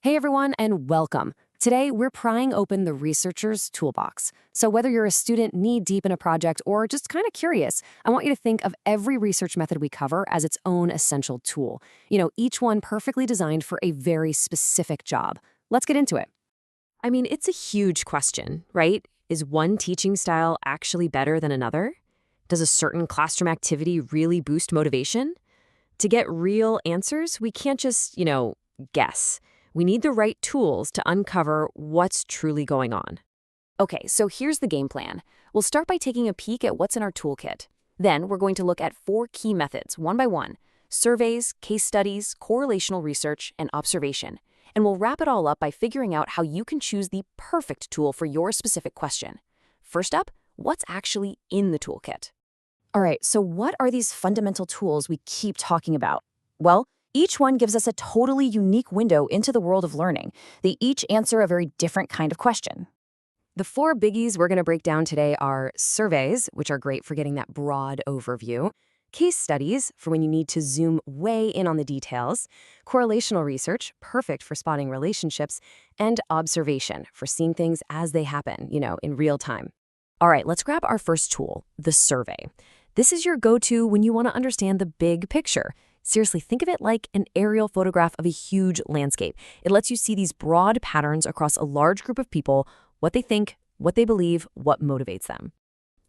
Hey everyone, and welcome. Today, we're prying open the researcher's toolbox. So whether you're a student knee-deep in a project or just kind of curious, I want you to think of every research method we cover as its own essential tool. Each one perfectly designed for a very specific job. Let's get into it. I mean, it's a huge question, right? Is one teaching style actually better than another? Does a certain classroom activity really boost motivation? To get real answers, we can't just, guess. We need the right tools to uncover what's truly going on. Okay, so here's the game plan. We'll start by taking a peek at what's in our toolkit. Then we're going to look at 4 key methods, one by one: surveys, case studies, correlational research, and observation. And we'll wrap it all up by figuring out how you can choose the perfect tool for your specific question. First up, what's actually in the toolkit? All right, so what are these fundamental tools we keep talking about? Well, each one gives us a totally unique window into the world of learning. They each answer a very different kind of question. The 4 biggies we're going to break down today are surveys, which are great for getting that broad overview; case studies, for when you need to zoom way in on the details; correlational research, perfect for spotting relationships; and observation, for seeing things as they happen, in real time. All right, let's grab our first tool, the survey. This is your go-to when you want to understand the big picture. Seriously, think of it like an aerial photograph of a huge landscape. It lets you see these broad patterns across a large group of people, what they think, what they believe, what motivates them.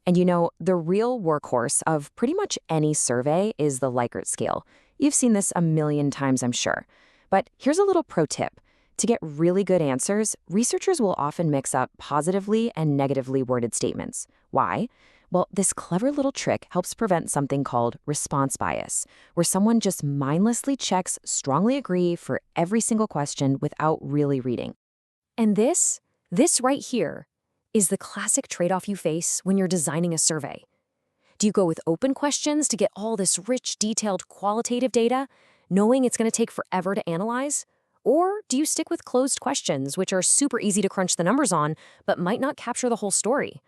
And the real workhorse of pretty much any survey is the Likert scale. You've seen this a million times, I'm sure. But here's a little pro tip. To get really good answers, researchers will often mix up positively and negatively worded statements. Why? Well, this clever little trick helps prevent something called response bias, where someone just mindlessly checks strongly agree for every single question without really reading. And this right here is the classic trade-off you face when you're designing a survey. Do you go with open questions to get all this rich, detailed, qualitative data, knowing it's going to take forever to analyze? Or do you stick with closed questions, which are super easy to crunch the numbers on, but might not capture the whole story?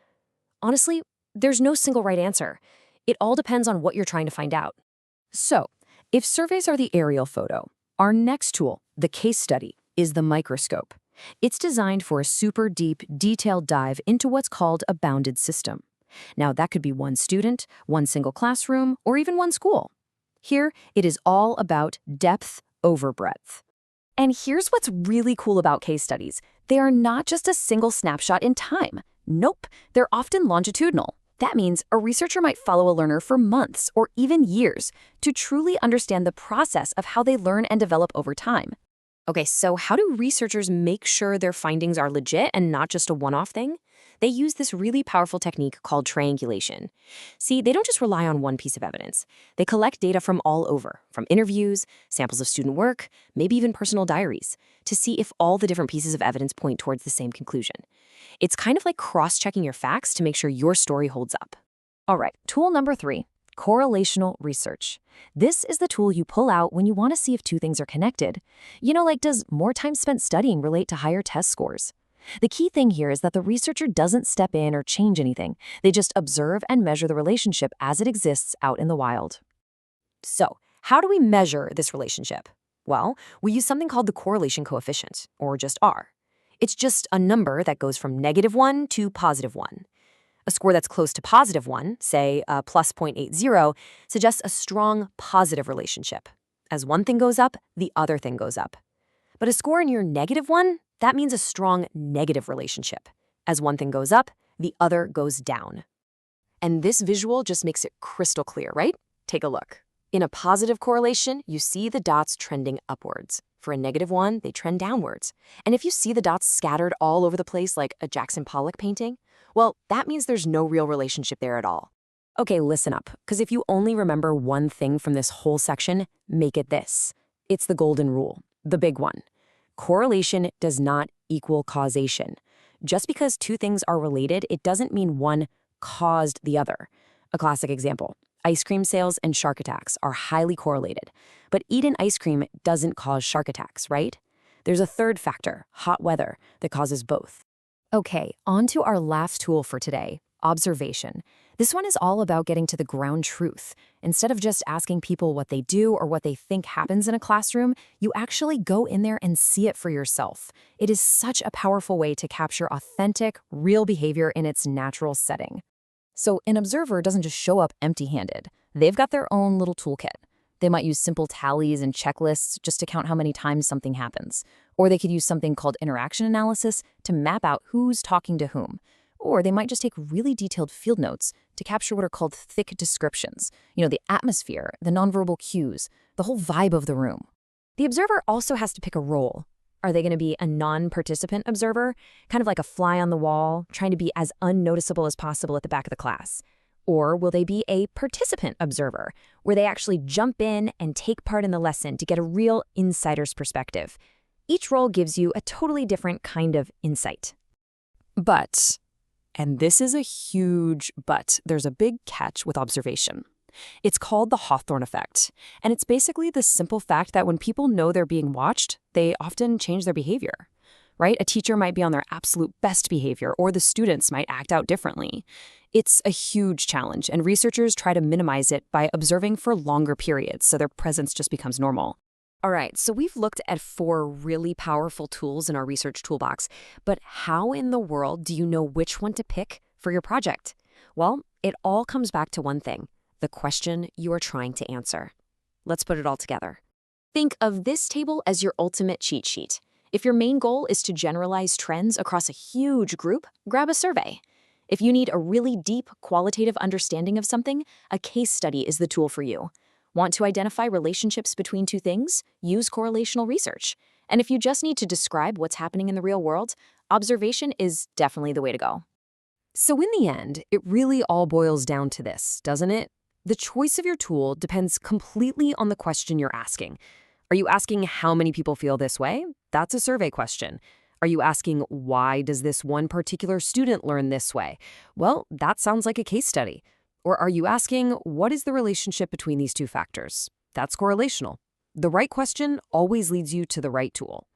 Honestly, there's no single right answer. It all depends on what you're trying to find out. So, if surveys are the aerial photo, our next tool, the case study, is the microscope. It's designed for a super deep, detailed dive into what's called a bounded system. Now, that could be one student, one single classroom, or even one school. Here, it is all about depth over breadth. And here's what's really cool about case studies. They are not just a single snapshot in time. Nope, they're often longitudinal. That means a researcher might follow a learner for months or even years to truly understand the process of how they learn and develop over time. Okay, so how do researchers make sure their findings are legit and not just a one-off thing? They use this really powerful technique called triangulation. See, they don't just rely on one piece of evidence. They collect data from all over, from interviews, samples of student work, maybe even personal diaries, to see if all the different pieces of evidence point towards the same conclusion. It's kind of like cross-checking your facts to make sure your story holds up. All right, tool number 3, correlational research. This is the tool you pull out when you want to see if 2 things are connected. Like, does more time spent studying relate to higher test scores? The key thing here is that the researcher doesn't step in or change anything. They just observe and measure the relationship as it exists out in the wild. So, how do we measure this relationship? Well, we use something called the correlation coefficient, or just R. It's just a number that goes from -1 to +1. A score that's close to +1, say a plus 0.80, suggests a strong positive relationship. As one thing goes up, the other thing goes up. But a score near -1, that means a strong negative relationship. As one thing goes up, the other goes down. And this visual just makes it crystal clear, right? Take a look. In a positive correlation, you see the dots trending upwards. For a -1, they trend downwards. And if you see the dots scattered all over the place like a Jackson Pollock painting, well, that means there's no real relationship there at all. Okay, listen up, because if you only remember one thing from this whole section, make it this. It's the golden rule, the big one. Correlation does not equal causation. Just because 2 things are related, it doesn't mean one caused the other. A classic example: ice cream sales and shark attacks are highly correlated. But eating ice cream doesn't cause shark attacks, right? There's a third factor, hot weather, that causes both. Okay, on to our last tool for today, Observation. This one is all about getting to the ground truth. Instead of just asking people what they do or what they think happens in a classroom, you actually go in there and see it for yourself. It is such a powerful way to capture authentic, real behavior in its natural setting. So an observer doesn't just show up empty-handed. They've got their own little toolkit. They might use simple tallies and checklists just to count how many times something happens. Or they could use something called interaction analysis to map out who's talking to whom. Or they might just take really detailed field notes to capture what are called thick descriptions. The atmosphere, the nonverbal cues, the whole vibe of the room. The observer also has to pick a role. Are they going to be a non-participant observer, kind of like a fly on the wall, trying to be as unnoticeable as possible at the back of the class? Or will they be a participant observer, where they actually jump in and take part in the lesson to get a real insider's perspective? Each role gives you a totally different kind of insight. But, and this is a huge but, there's a big catch with observation. It's called the Hawthorne effect, and it's basically the simple fact that when people know they're being watched, they often change their behavior, right? A teacher might be on their absolute best behavior, or the students might act out differently. It's a huge challenge, and researchers try to minimize it by observing for longer periods so their presence just becomes normal. All right, so we've looked at 4 really powerful tools in our research toolbox, but how in the world do you know which one to pick for your project? Well, it all comes back to one thing: the question you are trying to answer. Let's put it all together. Think of this table as your ultimate cheat sheet. If your main goal is to generalize trends across a huge group, grab a survey. If you need a really deep qualitative understanding of something, a case study is the tool for you. Want to identify relationships between two things? Use correlational research. And if you just need to describe what's happening in the real world, observation is definitely the way to go. So in the end, it really all boils down to this, doesn't it? The choice of your tool depends completely on the question you're asking. Are you asking how many people feel this way? That's a survey question. Are you asking why does this one particular student learn this way? Well, that sounds like a case study. Or are you asking what is the relationship between these two factors? That's correlational. The right question always leads you to the right tool.